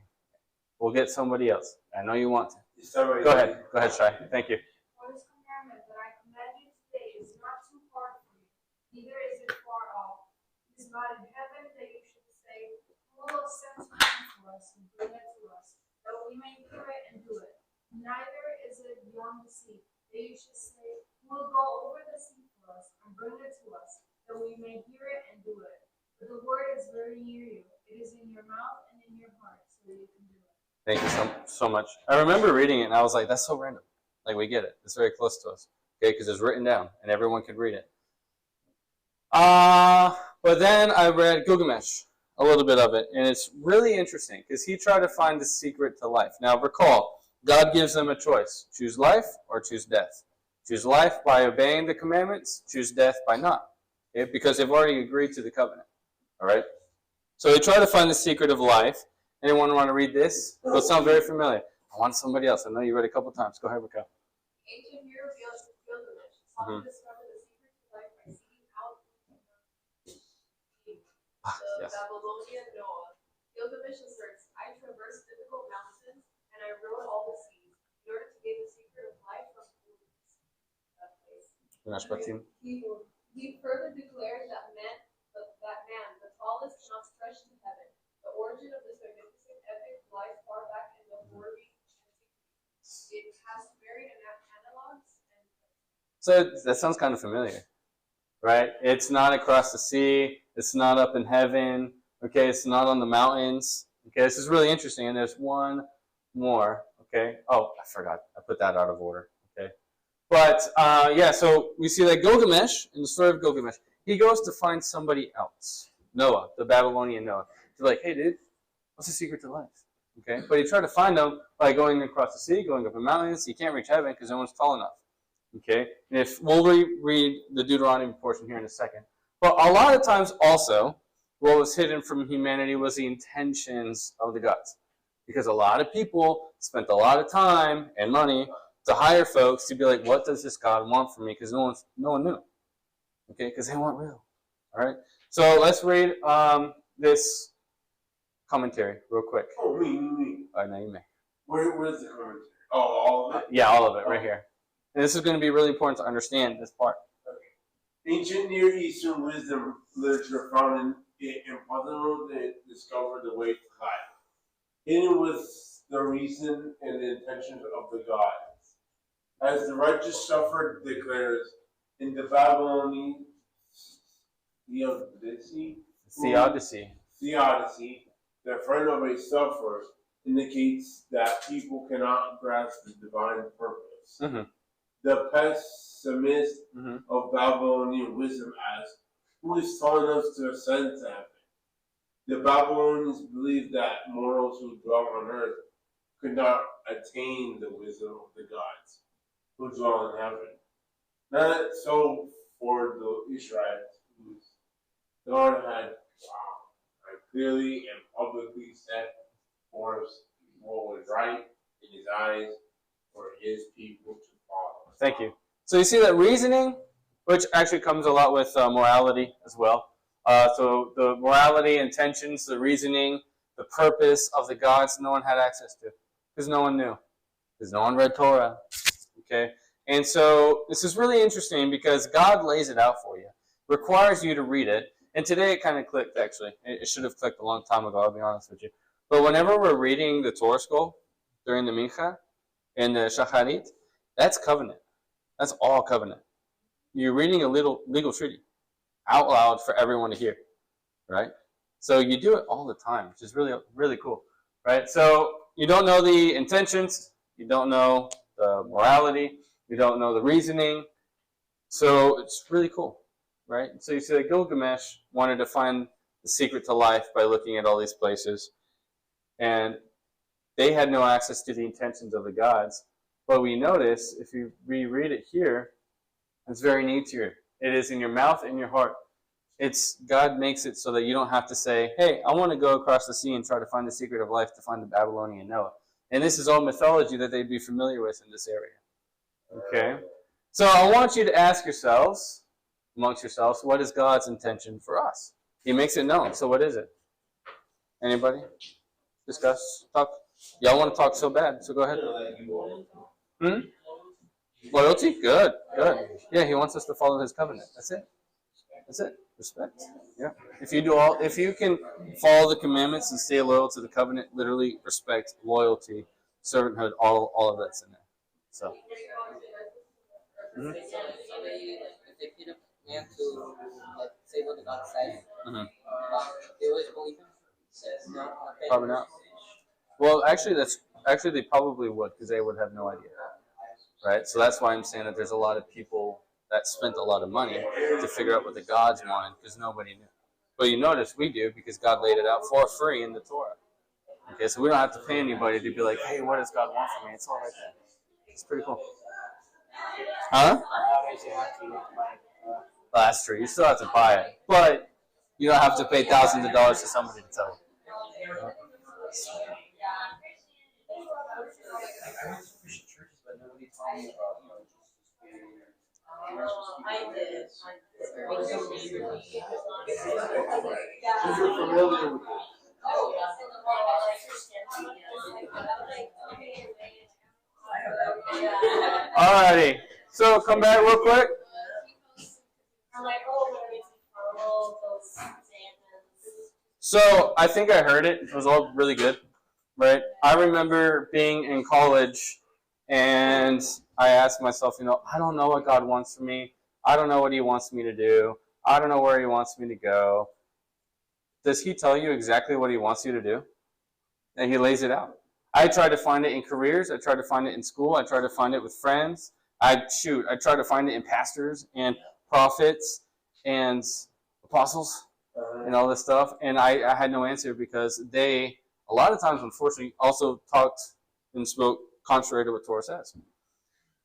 We'll get somebody else. I know you want to. Go ahead. Go ahead, Shai. Thank you. For this commandment that I command you today is not too far from you, neither is it far off. It is not in heaven that you should say, who will send something for us and bring it to us, that we may hear it and do it. Neither is it beyond the sea, that you should say, who will go over the sea for us and bring it to us, that we may hear it and do it. But the word is very near you. It is in your mouth and in your heart, so that you can do it. Thank you so much. I remember reading it, and I was like, that's so random. Like, we get it. It's very close to us. Okay, because it's written down, and everyone could read it. But then I read Gilgamesh, a little bit of it, and it's really interesting, because he tried to find the secret to life. Now, recall, God gives them a choice. Choose life or choose death. Choose life by obeying the commandments. Choose death by not. Okay? Because they've already agreed to the covenant. All right? So he tried to find the secret of life. Anyone want to read this? It'll sound very familiar. I want somebody else. I know you read it a couple times. Go ahead, Raquel. Ancient year reveals How to discover the secret to life by seeking out the Yes. Babylonian Noah. Gilgamesh asserts, I traversed difficult mountains and I rode all the seas in order to gain the secret of life from that place. He further declared that man, the tallest, cannot stretch to heaven. The origin of this magnificent epic lies far back in the hoary antiquity. It has varied analogs and So that sounds kind of familiar, right? It's not across the sea. It's not up in heaven. Okay, it's not on the mountains. Okay, this is really interesting. And there's one more. Okay. Oh, I forgot. I put that out of order. Okay. But yeah, so we see that Gilgamesh, in the story of Gilgamesh, he goes to find somebody else, Noah, the Babylonian Noah. He's like, hey, dude, what's the secret to life? Okay, but he tried to find them by going across the sea, going up the mountains. He can't reach heaven because no one's tall enough. Okay, and if we'll read the Deuteronomy portion here in a second. But a lot of times also, what was hidden from humanity was the intentions of the gods. Because a lot of people spent a lot of time and money to hire folks to be like, what does this God want from me? Because no one knew. Okay, because they weren't real. All right, so let's read this commentary real quick. Oh, me. All right, now you may. Where's the commentary? Oh, all of it? Yeah, all of it, right here. And this is going to be really important to understand this part. Ancient Near Eastern wisdom literature found it impossible to discover the way to life. Hidden was the reason and the intentions of the gods. As the righteous shepherd declares in the Babylonian Theodicy. The friend of a sufferer indicates that people cannot grasp the divine purpose. Mm-hmm. The pessimist Mm-hmm. of Babylonian wisdom asks, who is tall enough to ascend to heaven? The Babylonians believed that mortals who dwell on earth could not attain the wisdom of the gods who dwell in heaven. Not so for the Israelites, whose God had clearly and publicly set forth what was right in his eyes for his people to follow. Thank you. So you see that reasoning, which actually comes a lot with morality as well. So the morality, intentions, the reasoning, the purpose of the gods, no one had access to because no one knew, because no one read Torah. Okay, and so this is really interesting because God lays it out for you, requires you to read it. And today it kind of clicked, actually. It should have clicked a long time ago, I'll be honest with you. But whenever we're reading the Torah scroll during the Mincha and the Shacharit, that's covenant. That's all covenant. You're reading a legal treaty out loud for everyone to hear, right? So you do it all the time, which is really, really cool, right? So you don't know the intentions. You don't know the morality. You don't know the reasoning. So it's really cool. Right? So you see that Gilgamesh wanted to find the secret to life by looking at all these places. And they had no access to the intentions of the gods. But we notice, if you reread it here, it's very neat here. It is in your mouth and your heart. God makes it so that you don't have to say, hey, I want to go across the sea and try to find the secret of life to find the Babylonian Noah. And this is all mythology that they'd be familiar with in this area. Okay? So I want you to ask yourselves, amongst yourselves, what is God's intention for us? He makes it known. So what is it? Anybody? Discuss? Talk? Y'all want to talk so bad, so go ahead. Loyalty? Good. Yeah, he wants us to follow his covenant. That's it. Respect. Yeah. If you can follow the commandments and stay loyal to the covenant, literally respect, loyalty, servanthood, all of that's in there. So. Mm-hmm. Man to say what the God says. Mm-hmm. They always believe him. No, probably not. Well, actually, they probably would because they would have no idea, right? So that's why I'm saying that there's a lot of people that spent a lot of money to figure out what the gods wanted because nobody knew. But you notice we do because God laid it out for free in the Torah. Okay, so we don't have to pay anybody to be like, hey, what does God want from me? It's all right there. It's pretty cool. Huh? That's true. You still have to buy it, but you don't have to pay thousands of dollars to somebody to tell you. I went to Christian churches, but nobody told me about I did. You're familiar with Alrighty. So come back real quick. I'm like, oh, we're going to follow those examples. So I think I heard it. It was all really good, right? I remember being in college and I asked myself, I don't know what God wants from me. I don't know what He wants me to do. I don't know where He wants me to go. Does He tell you exactly what He wants you to do? And He lays it out. I tried to find it in careers. I tried to find it in school. I tried to find it with friends. I tried to find it in pastors and prophets and apostles and all this stuff. And I had no answer because they, a lot of times, unfortunately, also talked and spoke contrary to what Torah says.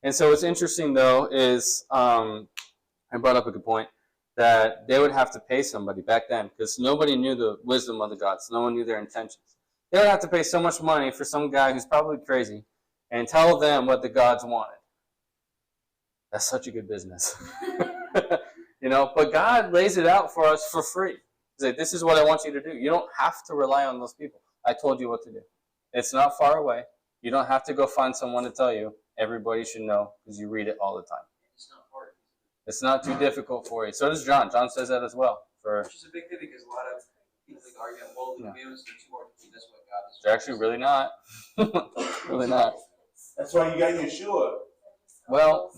And so what's interesting, though, is I brought up a good point, that they would have to pay somebody back then because nobody knew the wisdom of the gods. No one knew their intentions. They would have to pay so much money for some guy who's probably crazy and tell them what the gods wanted. That's such a good business. But God lays it out for us for free. He's like, this is what I want you to do. You don't have to rely on those people. I told you what to do. It's not far away. You don't have to go find someone to tell you. Everybody should know because you read it all the time. It's not hard. It's not too difficult for you. So does John. John says that as well. Which is a big thing because a lot of people think, oh, yeah, well, the commandments are too hard to keep. That's what God is. They're actually really not. Really not. That's why you got Yeshua. Well,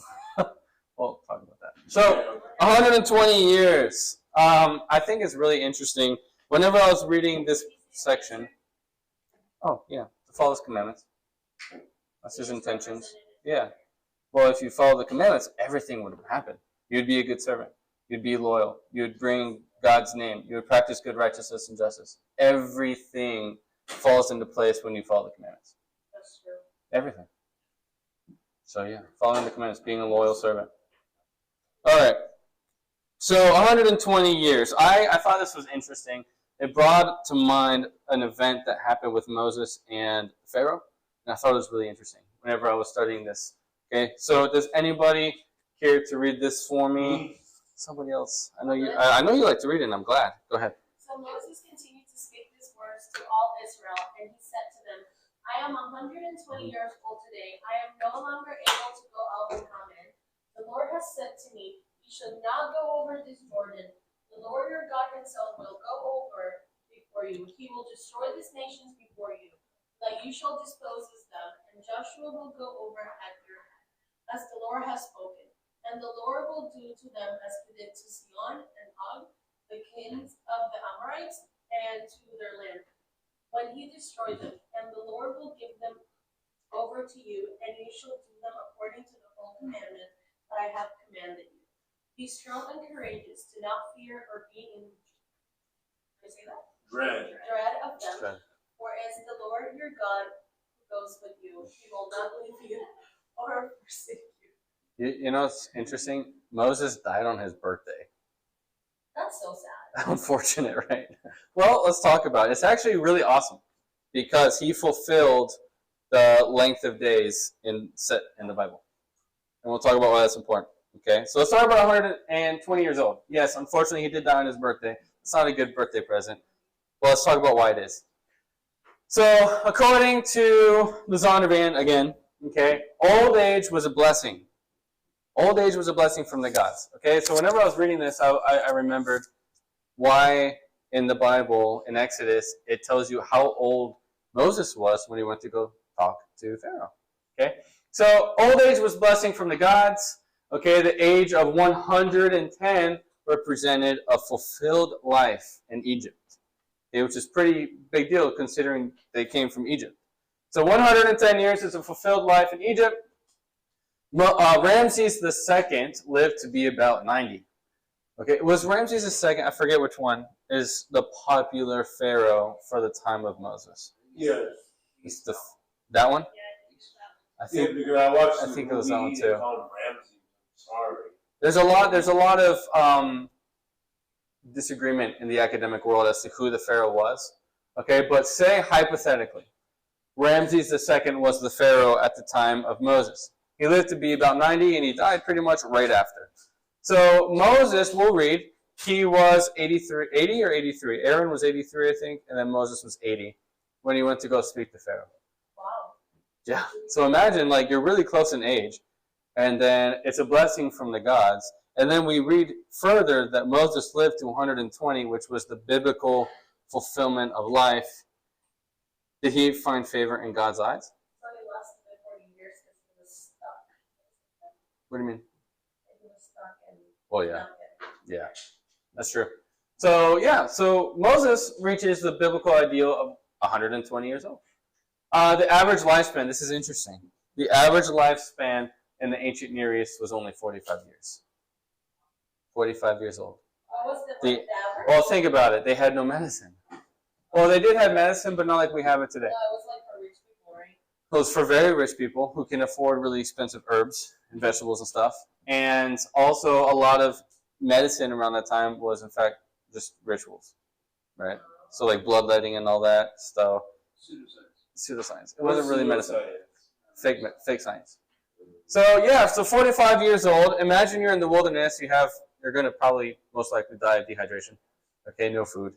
we'll talk about that. So, 120 years. I think it's really interesting. Whenever I was reading this section, to follow His commandments. That's His intentions. Yeah. Well, if you follow the commandments, everything would happen. You'd be a good servant. You'd be loyal. You'd bring God's name. You would practice good righteousness and justice. Everything falls into place when you follow the commandments. That's true. Everything. So following the commandments, being a loyal servant. All right. So 120 years. I thought this was interesting. It brought to mind an event that happened with Moses and Pharaoh, and I thought it was really interesting whenever I was studying this. Okay, so does anybody care to read this for me? Somebody else. I know you like to read it, and I'm glad. Go ahead. So Moses continued to speak these words to all Israel, and he said to them, I am 120 years old today. I am no longer able to go out and come in. The Lord has said to me, you should not go over this Jordan. The Lord your God Himself will go over before you. He will destroy these nations before you, that you shall dispose of them, and Joshua will go over at your head, as the Lord has spoken. And the Lord will do to them as He did to Sihon and Og, the kings of the Amorites, and to their land, when He destroyed them. And the Lord will give them over to you, and you shall do them according to the whole commandment that I have commanded you. Be strong and courageous. Do not fear or be in Dread of them. For as the Lord your God who goes with you, He will not leave you or forsake you. You know, it's interesting. Moses died on his birthday. That's so sad. Unfortunate, right? Well, let's talk about it. It's actually really awesome because he fulfilled the length of days set in the Bible. And we'll talk about why that's important. Okay, so let's talk about 120 years old. Yes, unfortunately, he did die on his birthday. It's not a good birthday present. Well, let's talk about why it is. So, according to the Zondervan, again, okay, old age was a blessing. Old age was a blessing from the gods. Okay, so whenever I was reading this, I remembered why in the Bible, in Exodus, it tells you how old Moses was when he went to go talk to Pharaoh. Okay, so old age was blessing from the gods. Okay, the age of 110 represented a fulfilled life in Egypt, okay, which is pretty big deal considering they came from Egypt. So 110 years is a fulfilled life in Egypt. Ramses II lived to be about 90. Okay, was Ramses II, I forget which one, is the popular pharaoh for the time of Moses? Yes. It's that one? I think it was that one too. Ramses. Sorry. There's a lot of disagreement in the academic world as to who the pharaoh was. Okay, but say hypothetically, Ramses II was the pharaoh at the time of Moses. He lived to be about 90, and he died pretty much right after. So Moses, we'll read, he was 80 or 83. Aaron was 83, I think, and then Moses was 80 when he went to go speak to Pharaoh. Wow. Yeah. So imagine, like, you're really close in age, and then it's a blessing from the gods. And then we read further that Moses lived to 120, which was the biblical fulfillment of life. Did he find favor in God's eyes? So he lasted 40 years because he was stuck. What do you mean? He was stuck and Well, yeah. Yeah, that's true. So Moses reaches the biblical ideal of 120 years old. The average lifespan, this is interesting. The average lifespan in the ancient Near East was only 45 years. 45 years old. What was the average? Well, think about it. They had no medicine. Well, they did have medicine, but not like we have it today. It was like for rich people, right? It was for very rich people who can afford really expensive herbs and vegetables and stuff. And also a lot of medicine around that time was, in fact, just rituals, right? So like bloodletting and all that stuff. Pseudoscience. It wasn't really medicine. Fake science. So 45 years old. Imagine you're in the wilderness. You're going to probably most likely die of dehydration. Okay, no food.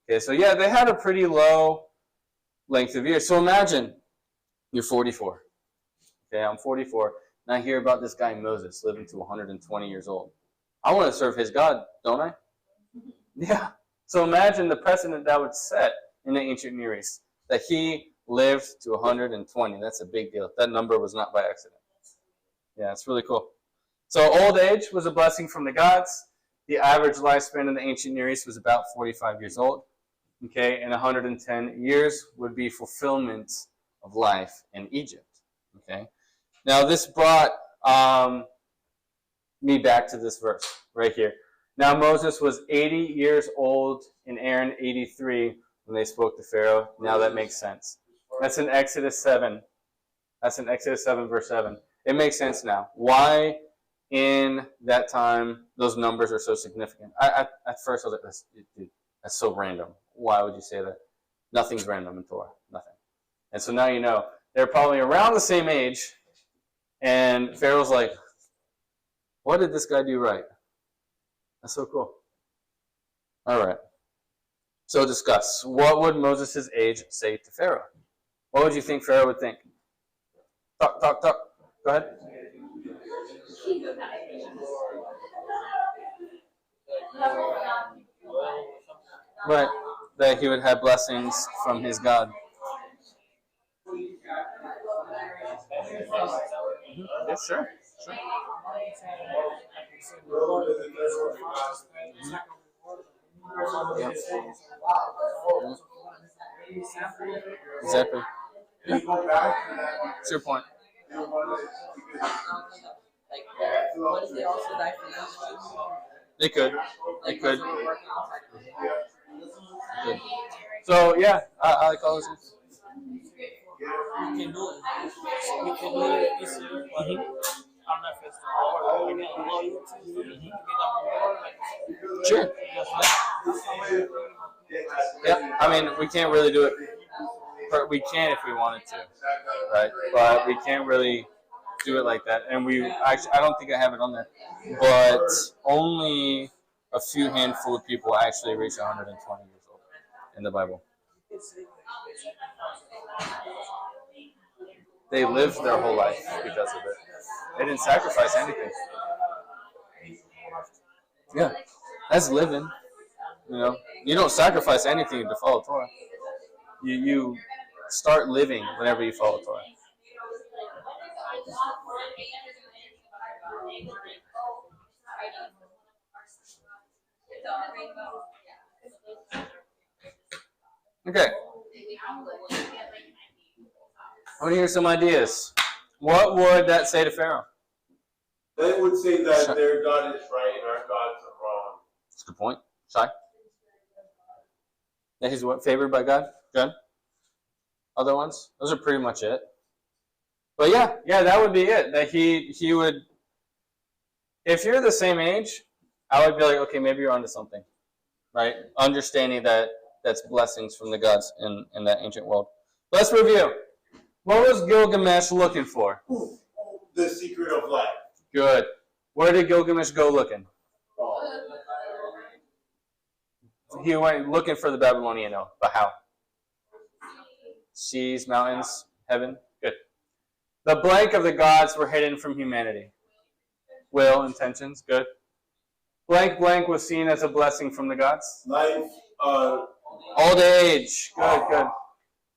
Okay, so yeah, they had a pretty low length of years. So imagine you're 44. Okay, I'm 44. And I hear about this guy Moses living to 120 years old. I want to serve his God, don't I? Yeah. So imagine the precedent that would set in the ancient Near East, that he lived to 120. That's a big deal. That number was not by accident. Yeah, it's really cool. So old age was a blessing from the gods. The average lifespan in the ancient Near East was about 45 years old. Okay, and 110 years would be fulfillment of life in Egypt. Okay, now this brought me back to this verse right here. Now Moses was 80 years old and Aaron 83 when they spoke to Pharaoh. Now that makes sense. That's in Exodus 7. That's in Exodus 7, verse 7. It makes sense now. Why in that time those numbers are so significant? At first I was like, dude, that's so random. Why would you say that? Nothing's random in Torah. Nothing. And so now you know. They're probably around the same age, and Pharaoh's like, what did this guy do right? That's so cool. All right. So discuss. What would Moses' age say to Pharaoh? What would you think Pharaoh would think? Talk. Go ahead. Right. That he would have blessings from his God. Yeah, sure. Yeah. Exactly. Yeah. That's your point. They could. So yeah, I like all those things. We can do it. We can do it easier, but I don't know if it's Sure. Yeah, I mean, we can't really do it. We can if we wanted to, right? But we can't really do it like that. And I don't think I have it on there. But only a few handful of people actually reach 120 years old in the Bible. They lived their whole life because of it. They didn't sacrifice anything. Yeah, that's living. You know, you don't sacrifice anything to follow Torah. You start living whenever you follow Torah. Okay. I want to hear some ideas. What would that say to Pharaoh? They would say that their God is right and our gods are wrong. That's a good point. Shai? That he's what? Favored by God? Good. Other ones? Those are pretty much it. But yeah, that would be it. That he would, if you're the same age, I would be like, okay, maybe you're onto something. Right? Understanding that that's blessings from the gods in that ancient world. Let's review. What was Gilgamesh looking for? The secret tree of life. Good. Where did Gilgamesh go looking? He went looking for the Babylonian oath. But how? Seas, mountains, heaven. Good. The blank of the gods were hidden from humanity. Will, intentions. Good. Blank, blank was seen as a blessing from the gods. Life, Old age. Good, good.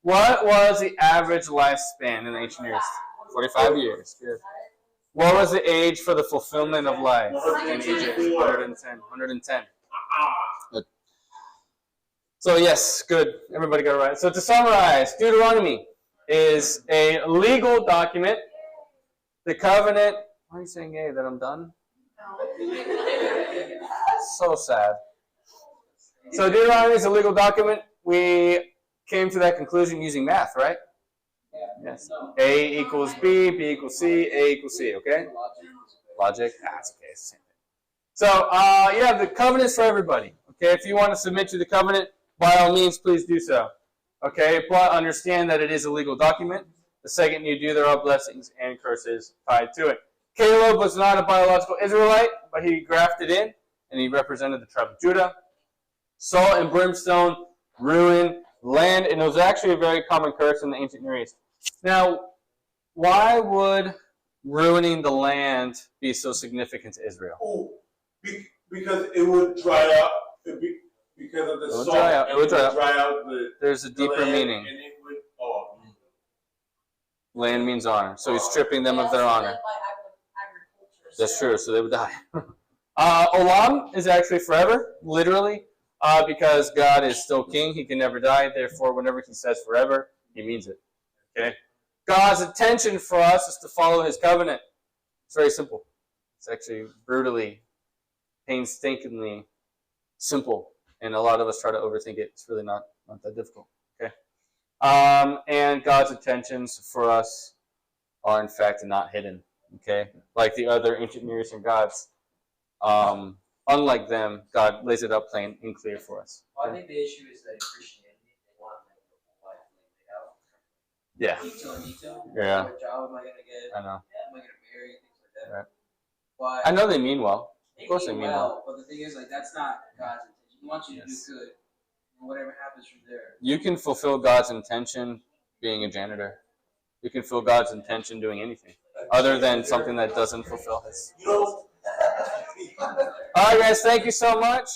What was the average lifespan in the ancient Near East? 45 years. Good. What was the age for the fulfillment of life in Egypt? 110. 110. Good. So yes, good. Everybody got it right. So to summarize, Deuteronomy is a legal document. The covenant. Why are you saying yay that I'm done? So sad. So Deuteronomy is a legal document. We came to that conclusion using math, right? Yes. A equals B, B equals C, A equals C, okay? Logic. That's okay. It's the same thing. So you have the covenants for everybody. Okay, if you want to submit to the covenant, by all means, please do so. Okay, but understand that it is a legal document. The second you do, there are blessings and curses tied to it. Caleb was not a biological Israelite, but he grafted in, and he represented the tribe of Judah. Salt and brimstone, ruin, land, and it was actually a very common curse in the ancient Near East. Now, why would ruining the land be so significant to Israel? oh, because it would dry up. Because of the It would salt, dry out. It would dry out. the There's a deeper land, meaning. And it would, Land means honor. So he's stripping them of their honor. That's true. So they would die. Olam is actually forever, literally, because God is still king. He can never die. Therefore, whenever he says forever, he means it. Okay. God's intention for us is to follow his covenant. It's very simple. It's actually brutally, painstakingly simple. And a lot of us try to overthink it. It's really not that difficult. Okay. And God's intentions for us are in fact not hidden. Okay. Like the other ancient Near Eastern gods, unlike them, God lays it out plain and clear for us. Well, I think the issue is that in Christianity, they want like the whole life laid out. Yeah. Detail. Yeah. What job am I gonna get? I know. Am I gonna marry? Things like that. Right. But I know they mean well. Of course they mean well. But the thing is, like, that's not God's intention. He wants you to do good, and whatever happens from there. You can fulfill God's intention being a janitor. You can fulfill God's intention doing anything other than something that doesn't fulfill his. All right, guys. Thank you so much.